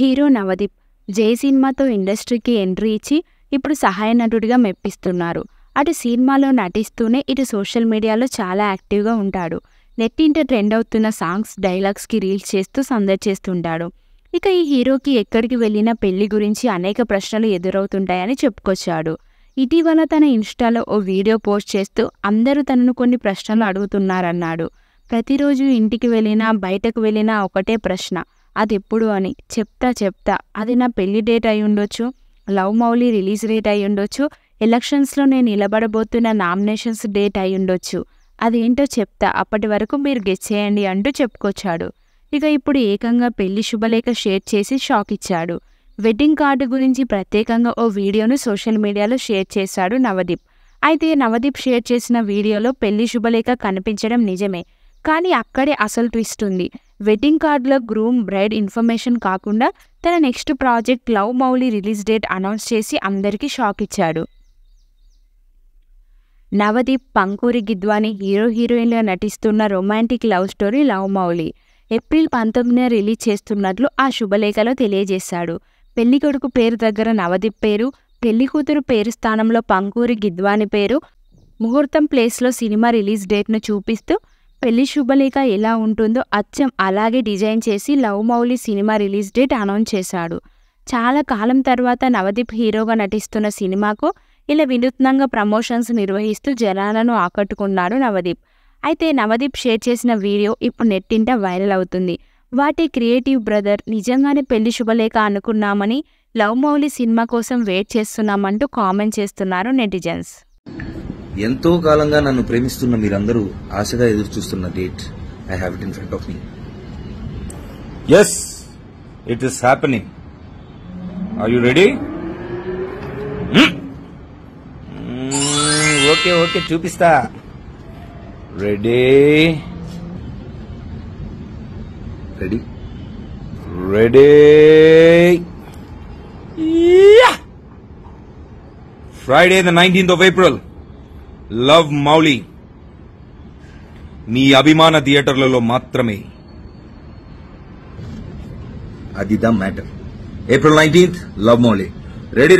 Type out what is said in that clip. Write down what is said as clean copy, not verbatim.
Hero Navdeep జై సినిమాతో ఇండస్ట్రీకి ఎంట్రీ ఇచ్చి ఇప్పుడు సహాయ నటుడిగా మెప్పిస్తున్నారు. అటు సినిమాలో నటిస్తూనే ఇటు సోషల్ మీడియాలో చాలా యాక్టివ్గా ఉంటాడు. నెట్టింట ట్రెండ్ అవుతున్న సాంగ్స్, డైలాగ్స్కి రీల్స్ చేస్తూ సందడి చేస్తుంటాడు. ఇక ఈ హీరోకి ఎక్కడికి వెళ్ళినా పెళ్లి గురించి అనేక ప్రశ్నలు ఎదురవుతుంటాయని చెప్పుకొచ్చాడు. ఇటీవల తన ఇన్స్టాలో ఓ వీడియో పోస్ట్ చేస్తూ అందరూ తనను కొన్ని ప్రశ్నలు అడుగుతున్నారన్నాడు. ప్రతిరోజు ఇంటికి వెళ్ళినా బయటకు వెళ్ళినా ఒకటే ప్రశ్న, అది ఎప్పుడు అని. చెప్తా అది నా పెళ్లి డేట్ అయి ఉండొచ్చు, లవ్ మౌలి రిలీజ్ డేట్ అయి ఉండొచ్చు, ఎలక్షన్స్లో నేను నిలబడబోతున్న నామినేషన్స్ డేట్ అయి ఉండొచ్చు. అదేంటో చెప్తా, అప్పటి వరకు మీరు గెస్ చేయండి అంటూ చెప్పుకొచ్చాడు. ఇక ఇప్పుడు ఏకంగా పెళ్లి శుభలేఖ షేర్ చేసి షాక్ ఇచ్చాడు. వెడ్డింగ్ కార్డు గురించి ప్రత్యేకంగా ఓ వీడియోను సోషల్ మీడియాలో షేర్ చేశాడు నవదీప్. అయితే నవదీప్ షేర్ చేసిన వీడియోలో పెళ్లి శుభలేఖ కనిపించడం నిజమే, కానీ అక్కడే అసలు ట్విస్ట్ ఉంది. వెడ్డింగ్ కార్డులో గ్రూమ్, బ్రైడ్ ఇన్ఫర్మేషన్ కాకుండా తన next project love Mouli release date announce చేసి అందరికీ షాక్ ఇచ్చాడు. నవదీప్, పంకూరి గిద్వాని హీరోయిన్గా నటిస్తున్న romantic love story love Mouli April 19న రిలీజ్ చేస్తున్నట్లు ఆ శుభలేఖలో తెలియజేశాడు. పెళ్లి కొడుకు పేరు దగ్గర నవదీప్ పేరు, పెళ్లి కూతురు పేరు స్థానంలో పంకూరి గిద్వాని పేరు, ముహూర్తం ప్లేస్లో సినిమా రిలీజ్ డేట్ను చూపిస్తూ పెళ్లి శుభలేఖ ఎలా ఉంటుందో అచ్చం అలాగే డిజైన్ చేసి love Mouli cinema release date announce చేశాడు. చాలా కాలం తర్వాత నవదీప్ హీరోగా నటిస్తున్న సినిమాకు ఇలా వినూత్నంగా ప్రమోషన్స్ నిర్వహిస్తూ జనాలను ఆకట్టుకున్నాడు నవదీప్. అయితే నవదీప్ షేర్ చేసిన వీడియో ఇప్పుడు నెట్టింట వైరల్ అవుతుంది. వాటి క్రియేటివ్ బ్రదర్, నిజంగానే పెళ్లి శుభలేఖ అనుకున్నామని, లవ్ మౌలి సినిమా కోసం వెయిట్ చేస్తున్నామంటూ కామెంట్ చేస్తున్నారు నెటిజన్స్. ఎంతో కాలంగా నన్ను ప్రేమిస్తున్న మీరందరూ ఆశగా ఎదురు చూస్తున్న date I have it in front of me. Yes, it is happening. Are you ready? Okay, చూపిస్తా. Ready? Yeah! Friday the 19th of April. Love Mouli మీ అభిమాన థియేటర్లలో మాత్రమే. అది the matter. April 19th, love Mouli. Ready.